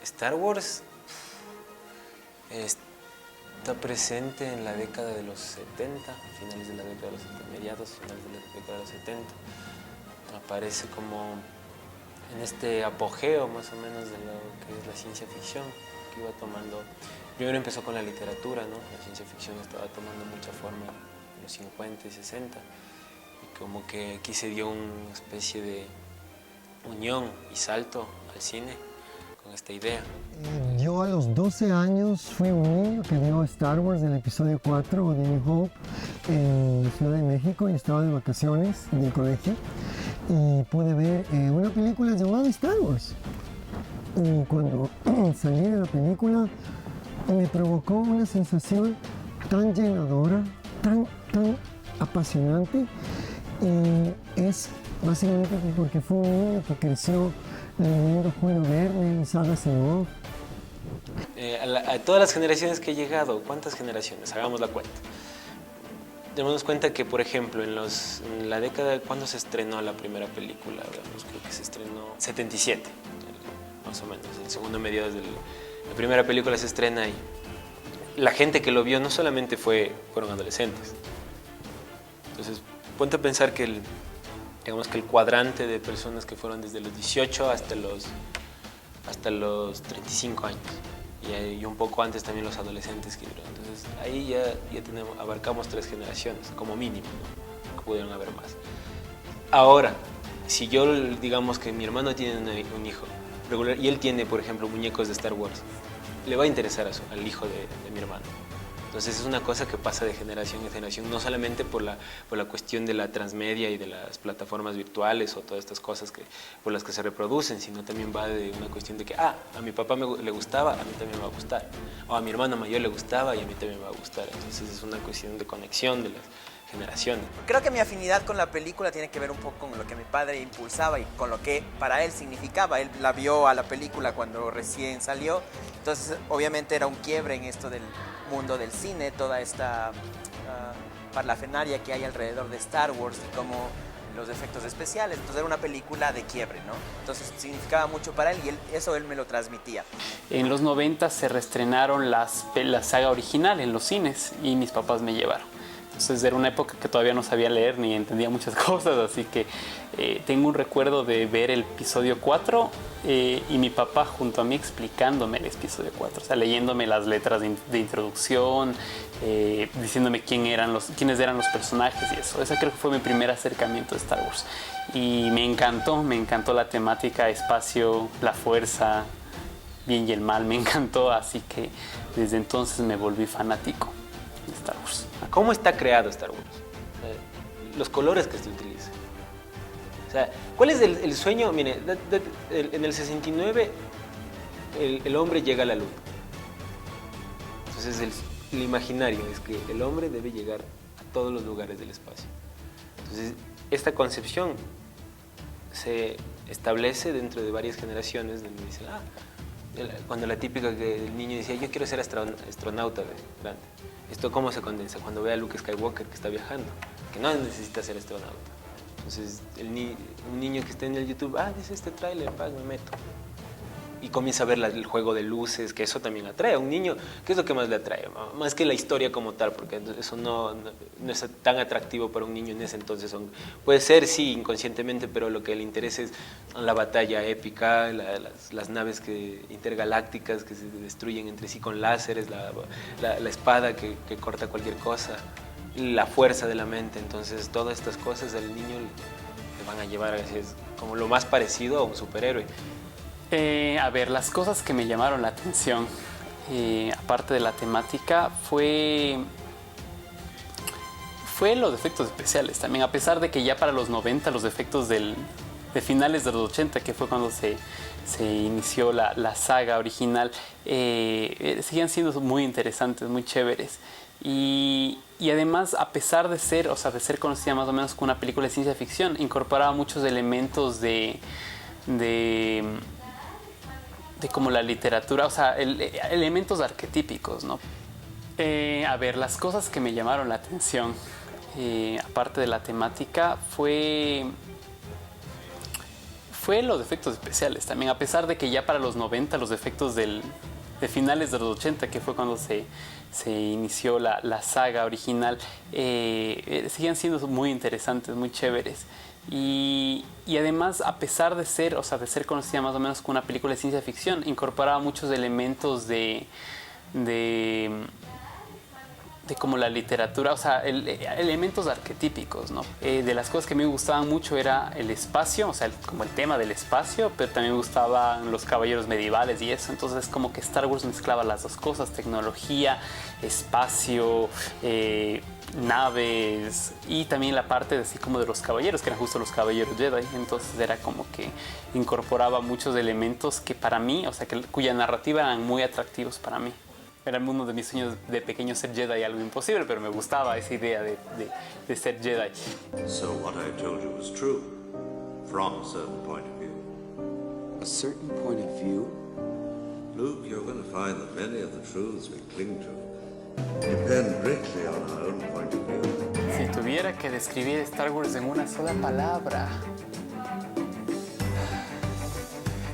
Star Wars está presente en la década de los 70, finales de la década de los 70, mediados, finales de la década de los 70. Aparece como en este apogeo más o menos de lo que es la ciencia ficción, que iba tomando. Primero empezó con la literatura, ¿no? La ciencia ficción estaba tomando mucha forma en los 50 y 60, y como que aquí se dio una especie de unión y salto al cine con esta idea. Yo a los 12 años fui un niño que vio Star Wars del episodio 4 de New Hope en la Ciudad de México y estaba de vacaciones en el colegio y pude ver una película llamada Star Wars. Y cuando salí de la película me provocó una sensación tan llenadora, tan apasionante, y es básicamente porque fue un niño que creció leyendo Julio Verne, Saga Asimov. A todas las generaciones que he llegado, ¿cuántas generaciones? Hagamos la cuenta. Démonos cuenta que, por ejemplo, en la década, ¿cuándo se estrenó la primera película? Veamos, creo que se estrenó 77, más o menos, el segundo mediados de la primera película se estrena ahí. La gente que lo vio no solamente fueron adolescentes. Entonces, ponte a pensar que digamos que el cuadrante de personas que fueron desde los 18 hasta los 35 años. Y un poco antes también los adolescentes que vieron. Entonces ahí ya abarcamos 3 generaciones, como mínimo, ¿no? Que pudieron haber más. Ahora, si yo, digamos que mi hermano tiene un hijo regular y él tiene, por ejemplo, muñecos de Star Wars, le va a interesar al hijo de mi hermano. Entonces es una cosa que pasa de generación en generación, no solamente por la cuestión de la transmedia y de las plataformas virtuales o todas estas cosas por las que se reproducen, sino también va de una cuestión de que, a mi papá le gustaba, a mí también me va a gustar. O a mi hermano mayor le gustaba y a mí también me va a gustar. Entonces es una cuestión de conexión de las generaciones. Creo que mi afinidad con la película tiene que ver un poco con lo que mi padre impulsaba y con lo que para él significaba. Él la vio a la película cuando recién salió, entonces obviamente era un quiebre en esto del mundo del cine, toda esta parlafernalia que hay alrededor de Star Wars y como los efectos especiales. Entonces era una película de quiebre, ¿no? Entonces significaba mucho para él y eso él me lo transmitía. En los 90 se reestrenaron la saga original en los cines y mis papás me llevaron. Entonces era una época que todavía no sabía leer ni entendía muchas cosas, así que tengo un recuerdo de ver el episodio 4 y mi papá junto a mí explicándome el episodio 4, o sea, leyéndome las letras de introducción, diciéndome quiénes eran los personajes y eso. Ese creo que fue mi primer acercamiento a Star Wars. Y me encantó la temática, espacio, la fuerza, bien y el mal, me encantó, así que desde entonces me volví fanático de Star Wars. ¿Cómo está creado Star Wars? Los colores que se utilizan. O sea, ¿cuál es el sueño? Mire, en el 69 el hombre llega a la luna. Entonces el imaginario es que el hombre debe llegar a todos los lugares del espacio. Entonces esta concepción se establece dentro de varias generaciones donde dicen, cuando la típica que el niño decía, yo quiero ser astronauta de grande. ¿Esto cómo se condensa? Cuando ve a Luke Skywalker que está viajando, que no necesita ser astronauta. Entonces, un niño que está en el YouTube, dice este tráiler, me meto. Y comienza a ver el juego de luces, que eso también atrae a un niño. ¿Qué es lo que más le atrae? Más que la historia como tal, porque eso no es tan atractivo para un niño en ese entonces. Puede ser, sí, inconscientemente, pero lo que le interesa es la batalla épica, las naves intergalácticas que se destruyen entre sí con láseres, la espada que corta cualquier cosa, la fuerza de la mente. Entonces, todas estas cosas al niño le van a llevar a veces como lo más parecido a un superhéroe. A ver, las cosas que me llamaron la atención, aparte de la temática, fue los efectos especiales también. A pesar de que ya para los 90 los efectos de finales de los 80, que fue cuando se inició la saga original, siguen siendo muy interesantes, muy chéveres. Y además, a pesar de ser conocida más o menos como una película de ciencia ficción, incorporaba muchos elementos de como la literatura, o sea, elementos arquetípicos, ¿no? A ver, las cosas que me llamaron la atención, aparte de la temática, fue fue los efectos especiales también, a pesar de que ya para los 90 los efectos de finales de los 80, que fue cuando se inició la saga original, siguen siendo muy interesantes, muy chéveres. Y además, a pesar de ser conocida más o menos como una película de ciencia ficción, incorporaba muchos elementos de como la literatura, o sea, elementos arquetípicos, ¿no? De las cosas que me gustaban mucho era el espacio, o sea, como el tema del espacio, pero también me gustaban los caballeros medievales y eso. Entonces, como que Star Wars mezclaba las dos cosas: tecnología, espacio, naves, y también la parte así como de los caballeros, que eran justo los caballeros Jedi. Entonces era como que incorporaba muchos elementos que para mí, o sea, cuya narrativa eran muy atractivos para mí. Era uno de mis sueños de pequeño ser Jedi, algo imposible, pero me gustaba esa idea de ser Jedi. So what I told you was true, from a certain point of view. A certain point of view? Luke, you're going to find that many of the truths we cling to depend greatly on our own point of view. Si tuviera que describir Star Wars en una sola palabra,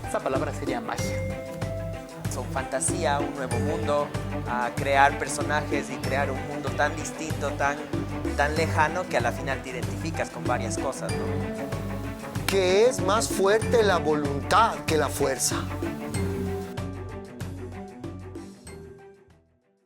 esa palabra sería magia. Son fantasía, un nuevo mundo, a crear personajes y crear un mundo tan distinto, tan lejano, que a la final te identificas con varias cosas, ¿no? Que es más fuerte la voluntad que la fuerza.